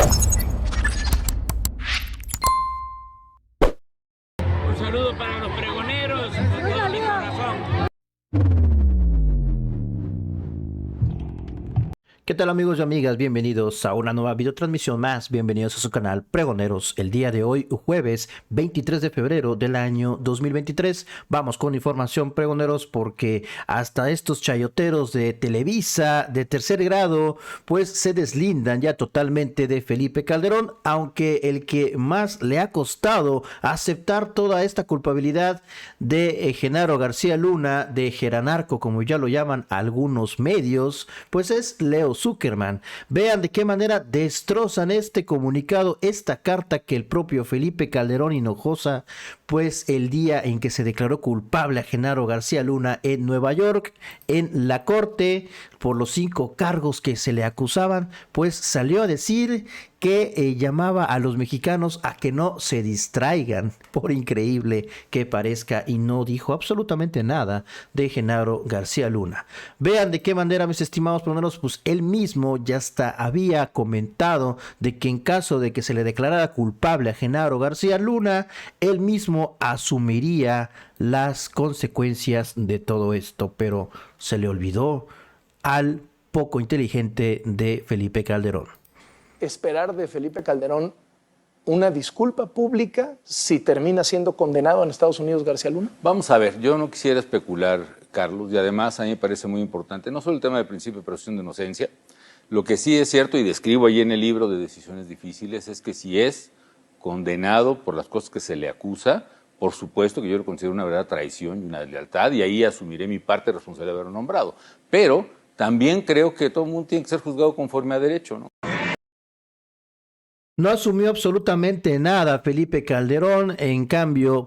Un saludo para los pregoneros, con todo mi corazón. ¿Qué tal amigos y amigas? Bienvenidos a una nueva videotransmisión más, bienvenidos a su canal Pregoneros. El día de hoy, jueves 23 de febrero del año 2023, vamos con información pregoneros porque hasta estos chayoteros de Televisa de tercer grado pues se deslindan ya totalmente de Felipe Calderón, aunque el que más le ha costado aceptar toda esta culpabilidad de Genaro García Luna, de Geranarco como ya lo llaman algunos medios, pues es Leo Zuckerman. Vean de qué manera destrozan este comunicado, esta carta que el propio Felipe Calderón Hinojosa, pues el día en que se declaró culpable a Genaro García Luna en Nueva York, en la corte, por los 5 cargos que se le acusaban, pues salió a decir que llamaba a los mexicanos a que no se distraigan, por increíble que parezca, y no dijo absolutamente nada de Genaro García Luna. Vean de qué manera, mis estimados pregoneros, pues él mismo ya hasta había comentado de que en caso de que se le declarara culpable a Genaro García Luna, él mismo asumiría las consecuencias de todo esto, pero se le olvidó al poco inteligente de Felipe Calderón. Esperar de Felipe Calderón una disculpa pública si termina siendo condenado en Estados Unidos García Luna? Vamos a ver, yo no quisiera especular, Carlos, y además a mí me parece muy importante, no solo el tema del principio de presunción de inocencia, lo que sí es cierto y describo ahí en el libro de Decisiones Difíciles es que si es condenado por las cosas que se le acusa, por supuesto que yo lo considero una verdadera traición y una deslealtad, y ahí asumiré mi parte responsable de haberlo nombrado. Pero también creo que todo el mundo tiene que ser juzgado conforme a derecho, ¿no? No asumió absolutamente nada Felipe Calderón, en cambio,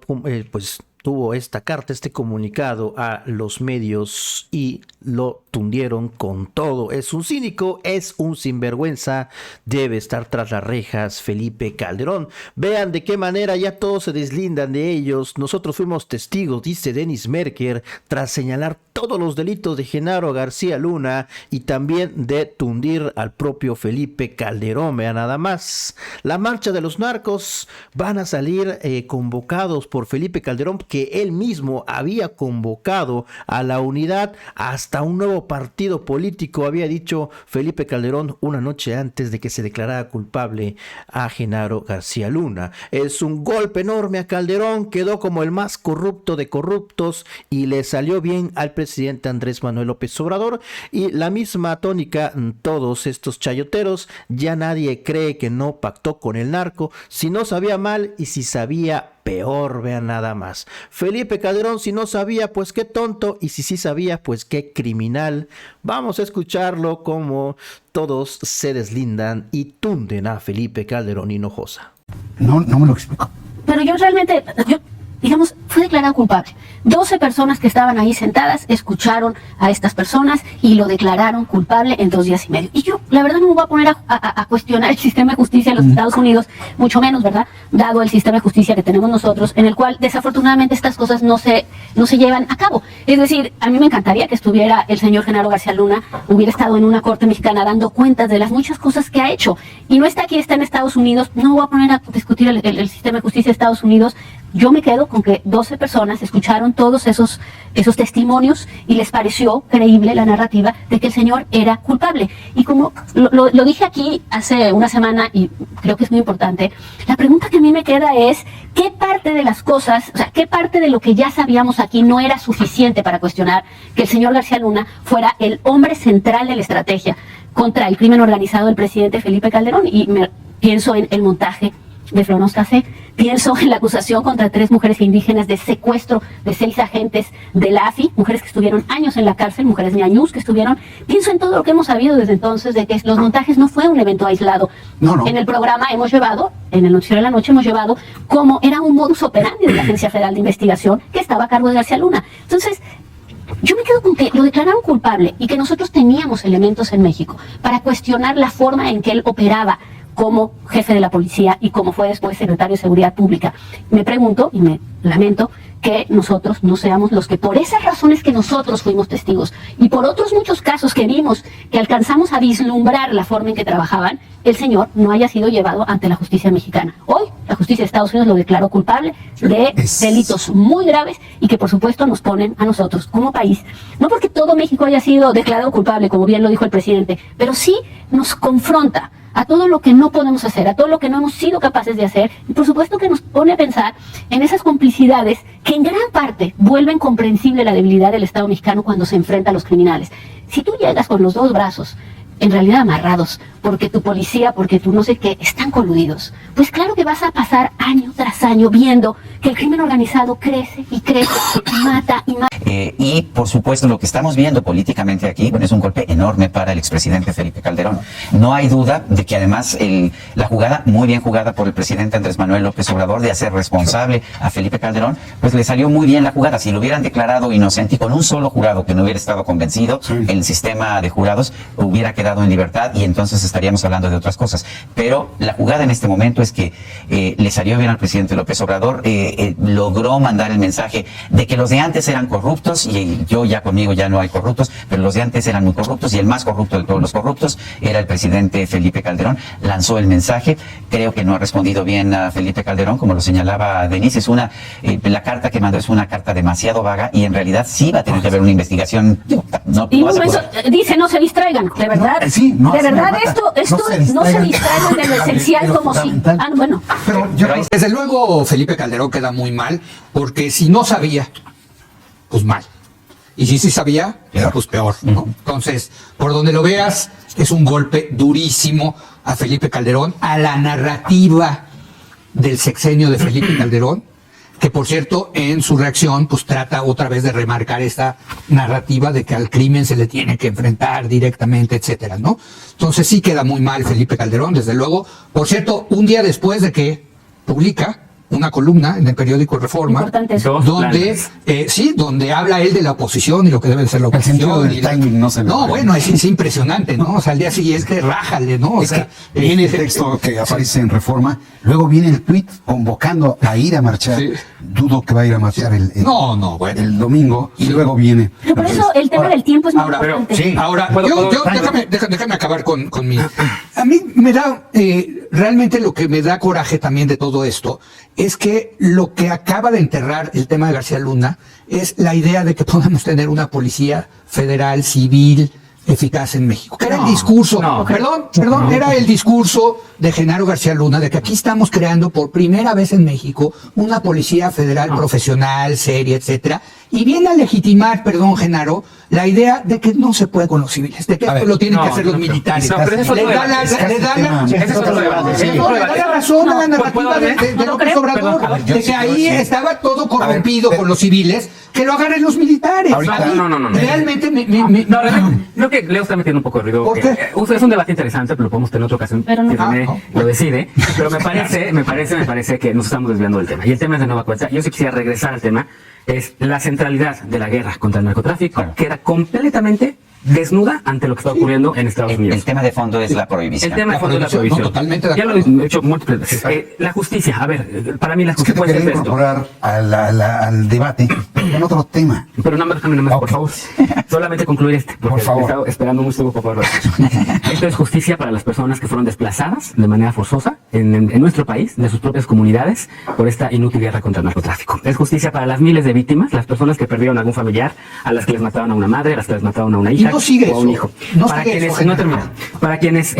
pues tuvo esta carta, este comunicado a los medios y lo tundieron con todo. Es un cínico, es un sinvergüenza, debe estar tras las rejas Felipe Calderón. Vean de qué manera ya todos se deslindan de ellos. Nosotros fuimos testigos, dice Denis Merker, tras señalar todos los delitos de Genaro García Luna y también de tundir al propio Felipe Calderón. Vean nada más. La marcha de los narcos van a salir convocados por Felipe Calderón, que él mismo había convocado a la unidad hasta un nuevo partido político, había dicho Felipe Calderón una noche antes de que se declarara culpable a Genaro García Luna. Es un golpe enorme a Calderón, quedó como el más corrupto de corruptos y le salió bien al presidente Andrés Manuel López Obrador, y la misma tónica todos estos chayoteros, ya nadie cree que no pactó con el narco, si no sabía mal y si sabía peor, vean nada más. Felipe Calderón, si no sabía, pues qué tonto, y si sí sabía, pues qué criminal. Vamos a escucharlo como todos se deslindan y tunden a Felipe Calderón Hinojosa. No me lo explico. Pero yo realmente, digamos, fue declarado culpable. 12 personas que estaban ahí sentadas escucharon a estas personas y lo declararon culpable en 2 días y medio. Y yo, la verdad, no me voy a poner a cuestionar el sistema de justicia de los Estados Unidos, mucho menos, ¿verdad? Dado el sistema de justicia que tenemos nosotros, en el cual desafortunadamente estas cosas no se llevan a cabo. Es decir, a mí me encantaría que estuviera el señor Genaro García Luna, hubiera estado en una corte mexicana dando cuentas de las muchas cosas que ha hecho. Y no está aquí, está en Estados Unidos. No me voy a poner a discutir el sistema de justicia de Estados Unidos. Yo me quedo con que 12 personas escucharon todos esos testimonios y les pareció creíble la narrativa de que el señor era culpable. Y como lo dije aquí hace una semana, y creo que es muy importante, la pregunta que a mí me queda es, ¿qué parte de las cosas, o sea, qué parte de lo que ya sabíamos aquí no era suficiente para cuestionar que el señor García Luna fuera el hombre central de la estrategia contra el crimen organizado del presidente Felipe Calderón? Y pienso en el montaje de Florence Cassé, pienso en la acusación contra 3 mujeres indígenas de secuestro de 6 agentes de la AFI, mujeres que estuvieron años en la cárcel, mujeres ñañús que estuvieron, pienso en todo lo que hemos sabido desde entonces de que los montajes no fue un evento aislado. No. En el programa hemos llevado, en el noticiero de la noche hemos llevado como era un modus operandi de la Agencia Federal de Investigación que estaba a cargo de García Luna. Entonces, yo me quedo con que lo declararon culpable y que nosotros teníamos elementos en México para cuestionar la forma en que él operaba como jefe de la policía y como fue después secretario de Seguridad Pública. Me pregunto y me lamento que nosotros no seamos los que, por esas razones que nosotros fuimos testigos y por otros muchos casos que vimos, que alcanzamos a vislumbrar la forma en que trabajaban, el señor no haya sido llevado ante la justicia mexicana. Hoy la justicia de Estados Unidos lo declaró culpable de delitos muy graves y que por supuesto nos ponen a nosotros como país, no porque todo México haya sido declarado culpable, como bien lo dijo el presidente, pero sí nos confronta a todo lo que no podemos hacer, a todo lo que no hemos sido capaces de hacer, y por supuesto que nos pone a pensar en esas complicidades que en gran parte vuelven comprensible la debilidad del Estado mexicano cuando se enfrenta a los criminales. Si tú llegas con los dos brazos en realidad amarrados, porque tu policía, porque tu no sé qué, están coludidos, pues claro que vas a pasar año tras año viendo que el crimen organizado crece y crece, y mata y mata. Y por supuesto lo que estamos viendo políticamente aquí, bueno, es un golpe enorme para el expresidente Felipe Calderón. No hay duda de que además la jugada, muy bien jugada por el presidente Andrés Manuel López Obrador, de hacer responsable a Felipe Calderón, pues le salió muy bien la jugada. Si lo hubieran declarado inocente y con un solo jurado que no hubiera estado convencido, el sistema de jurados hubiera quedado en libertad y entonces estaríamos hablando de otras cosas. Pero la jugada en este momento es que le salió bien al presidente López Obrador, logró mandar el mensaje de que los de antes eran corruptos y yo ya conmigo ya no hay corruptos, pero los de antes eran muy corruptos y el más corrupto de todos los corruptos era el presidente Felipe Calderón. Lanzó el mensaje, creo que no ha respondido bien a Felipe Calderón, como lo señalaba Denise, la carta que mandó es una carta demasiado vaga y en realidad sí va a tener que haber una investigación. Dice, no se distraigan, de verdad, de verdad esto no se distraigan de lo esencial como si... bueno. Pero desde luego Felipe Calderón queda muy mal, porque si no sabía, pues mal. Y si sí sabía, pues peor, ¿no? Entonces, por donde lo veas, es un golpe durísimo a Felipe Calderón, a la narrativa del sexenio de Felipe Calderón, que por cierto, en su reacción, pues trata otra vez de remarcar esta narrativa de que al crimen se le tiene que enfrentar directamente, etcétera, ¿no? Entonces sí queda muy mal Felipe Calderón, desde luego. Por cierto, un día después de que publica una columna en el periódico Reforma, donde habla él de la oposición y lo que debe ser la oposición. El sentido del timing no se ve. No, bueno, es impresionante, ¿no? O sea, al día siguiente rájale, ¿no? Es que viene el texto que aparece en Reforma, luego viene el tuit convocando a ir a marchar. Sí. Dudo que va a ir a marchar el domingo y luego viene. Pero por eso el tema del tiempo es muy importante. Déjame acabar con mi... A mí me da, realmente lo que me da coraje también de todo esto es que lo que acaba de enterrar el tema de García Luna es la idea de que podamos tener una policía federal, civil, eficaz en México. Que era el discurso, era el discurso de Genaro García Luna, de que aquí estamos creando por primera vez en México una policía federal profesional, seria, etcétera, y viene a legitimar, Genaro, la idea de que no se puede con los civiles, de que esto lo tienen que hacer los militares. Le da la razón a la narrativa de López Obrador, de que ahí estaba todo corrompido con los civiles, que lo agarren los militares. Realmente creo que Leo está metiendo un poco de ruido. Es un debate interesante, pero lo podemos tener en otra ocasión. Pero no. Lo decide, pero me parece que nos estamos desviando del tema. Y el tema es de nueva cuenta. Yo sí quisiera regresar al tema. Es la centralidad de la guerra contra el narcotráfico, queda completamente desnuda ante lo que está ocurriendo en Estados Unidos. El tema de fondo es la prohibición. El tema de fondo es la prohibición. Totalmente ya lo he hecho múltiples veces. La justicia, a ver, para mí las consecuencias de esto. Incorporar al debate con otro tema. Pero no me por favor. Solamente concluir porque por favor. He estado esperando mucho por favor. Esto es justicia para las personas que fueron desplazadas de manera forzosa en nuestro país, de sus propias comunidades, por esta inútil guerra contra el narcotráfico. Es justicia para las miles de víctimas, las personas que perdieron a algún familiar, a las que les mataron a una madre, a las que les mataron a una hija. No sigue o a un hijo. Para quienes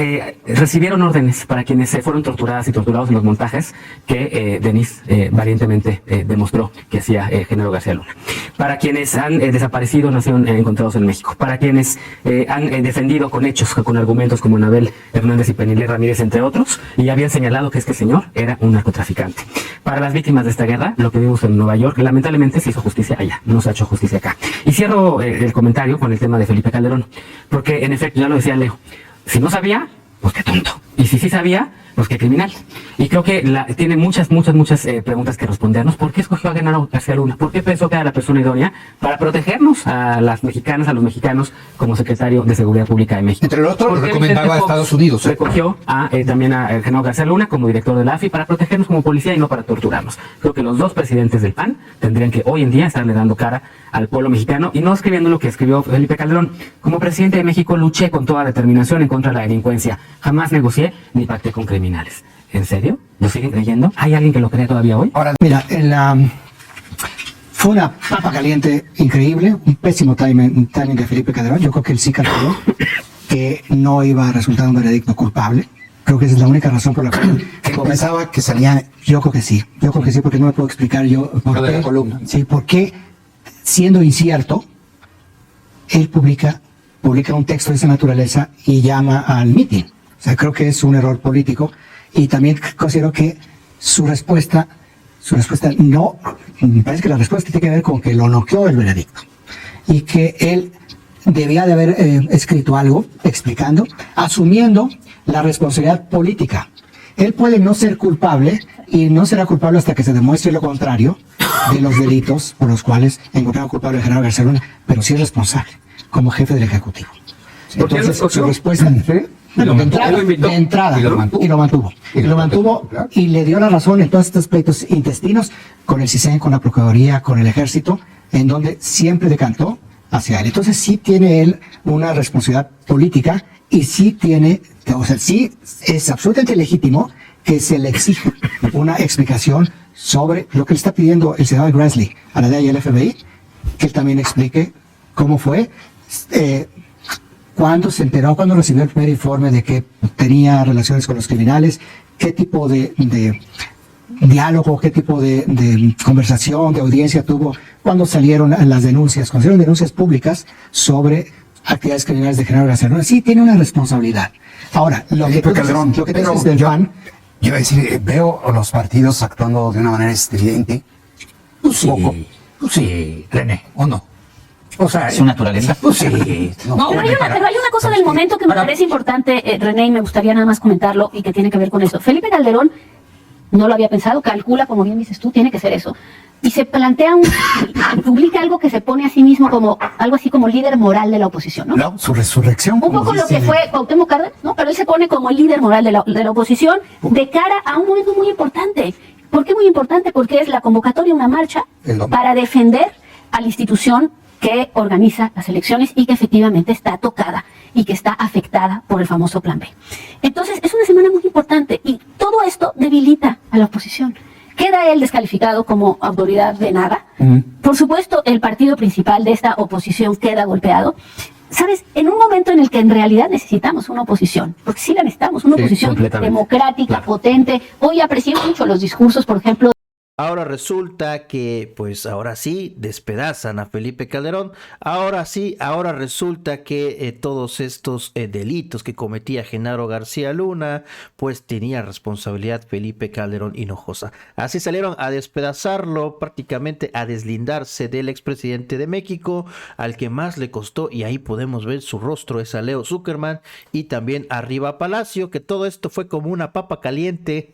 recibieron órdenes, para quienes fueron torturadas y torturados en los montajes que Denise valientemente demostró que hacía Genaro García Luna. Para quienes han desaparecido, no sido encontrados en México. Para quienes han defendido con hechos, con argumentos como Anabel Hernández y Penilé Ramírez, entre otros, y habían señalado que este señor era un narcotraficante. Para las víctimas de esta guerra, lo que vimos en Nueva York, lamentablemente se hizo justicia allá, no se ha hecho justicia acá. Y cierro el comentario con el tema de Felipe Calderón, porque en efecto, ya lo decía Leo, si no sabía, pues qué tonto, y si sí sabía, pues qué criminal. Y creo que tiene muchas preguntas que respondernos. ¿Por qué escogió a Genaro García Luna? ¿Por qué pensó que era la persona idónea para protegernos a las mexicanas, a los mexicanos, como secretario de Seguridad Pública de México? Entre los otros, recomendaba a Estados Unidos. Recogió también a Genaro García Luna como director de la AFI para protegernos como policía y no para torturarnos. Creo que los dos presidentes del PAN tendrían que hoy en día estarle dando cara al pueblo mexicano y no escribiendo lo que escribió Felipe Calderón. Como presidente de México luché con toda determinación en contra de la delincuencia. Jamás negocié ni pacté con criminales. ¿En serio? ¿Lo siguen creyendo? ¿Hay alguien que lo cree todavía hoy? Ahora, mira, fue una papa caliente increíble, un pésimo timing de Felipe Calderón. Yo creo que él sí calculó que no iba a resultar un veredicto culpable. Creo que esa es la única razón por la cual Pensaba que salía. yo creo que sí, porque no me puedo explicar yo por Lo de qué. la columna. Sí, porque siendo incierto, él publica un texto de esa naturaleza y llama al mitin. O sea, creo que es un error político y también considero que su respuesta no, me parece que la respuesta tiene que ver con que lo noqueó el veredicto y que él debía de haber escrito algo explicando, asumiendo la responsabilidad política. Él puede no ser culpable y no será culpable hasta que se demuestre lo contrario de los delitos por los cuales encontraron culpable a Genaro García Luna, pero sí es responsable como jefe del Ejecutivo. Entonces, su respuesta de entrada, y lo mantuvo y le dio la razón en todos estos pleitos intestinos con el CISEN, con la Procuraduría, con el Ejército, en donde siempre decantó hacia él. Entonces sí tiene él una responsabilidad política y sí es absolutamente legítimo que se le exija una explicación sobre lo que le está pidiendo el senador Grassley a la DEA y al FBI, que él también explique cómo fue, cuándo se enteró, cuándo recibió el primer informe de que tenía relaciones con los criminales, qué tipo de diálogo, qué tipo de conversación, de audiencia tuvo, cuando salieron las denuncias, cuando salieron denuncias públicas sobre actividades criminales de Genaro García Luna. Sí, tiene una responsabilidad. Ahora, lo que te dices del PAN, Yo iba a decir, veo a los partidos actuando de una manera estridente. Pues sí, René, ¿o no? O sea, ¿Su naturaleza? Pues sí. Pero hay una cosa del momento que me parece importante, René, y me gustaría nada más comentarlo y que tiene que ver con eso. Felipe Calderón no lo había pensado, calcula, como bien dices tú, tiene que ser eso. Y se plantea publica algo que se pone a sí mismo como algo así como líder moral de la oposición, ¿no? No, su resurrección. Un poco lo que fue Cuauhtémoc Cárdenas, ¿no? Pero él se pone como el líder moral de la oposición de cara a un momento muy importante. ¿Por qué muy importante? Porque es la convocatoria a una marcha para defender a la institución que organiza las elecciones y que efectivamente está tocada y que está afectada por el famoso Plan B. Entonces, es una semana muy importante y todo esto debilita a la oposición. Queda él descalificado como autoridad de nada. Por supuesto, el partido principal de esta oposición queda golpeado. ¿Sabes? En un momento en el que en realidad necesitamos una oposición, porque sí la necesitamos, una oposición democrática, potente. Hoy aprecié mucho los discursos, por ejemplo. Ahora resulta que, pues ahora sí, despedazan a Felipe Calderón. Ahora sí, ahora resulta que todos estos delitos que cometía Genaro García Luna, pues tenía responsabilidad Felipe Calderón Hinojosa. Así salieron a despedazarlo, prácticamente a deslindarse del expresidente de México, al que más le costó, y ahí podemos ver su rostro, es a Leo Zuckerman, y también arriba Palacio, que todo esto fue como una papa caliente.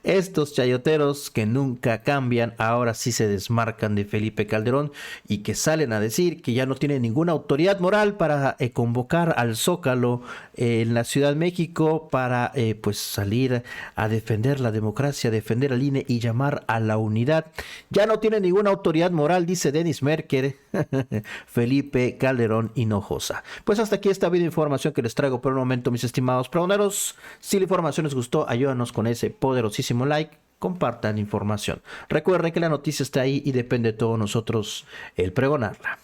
Estos chayoteros que nunca cambian, ahora sí se desmarcan de Felipe Calderón y que salen a decir que ya no tienen ninguna autoridad moral para convocar al Zócalo en la Ciudad de México para pues salir a defender la democracia, defender al INE y llamar a la unidad. Ya no tiene ninguna autoridad moral, dice Denis Merker, Felipe Calderón Hinojosa. Pues hasta aquí esta video información que les traigo por el momento, mis estimados pregoneros. Si la información les gustó, ayúdanos con ese poderosísimo like, compartan información. Recuerden que la noticia está ahí y depende de todos nosotros el pregonarla.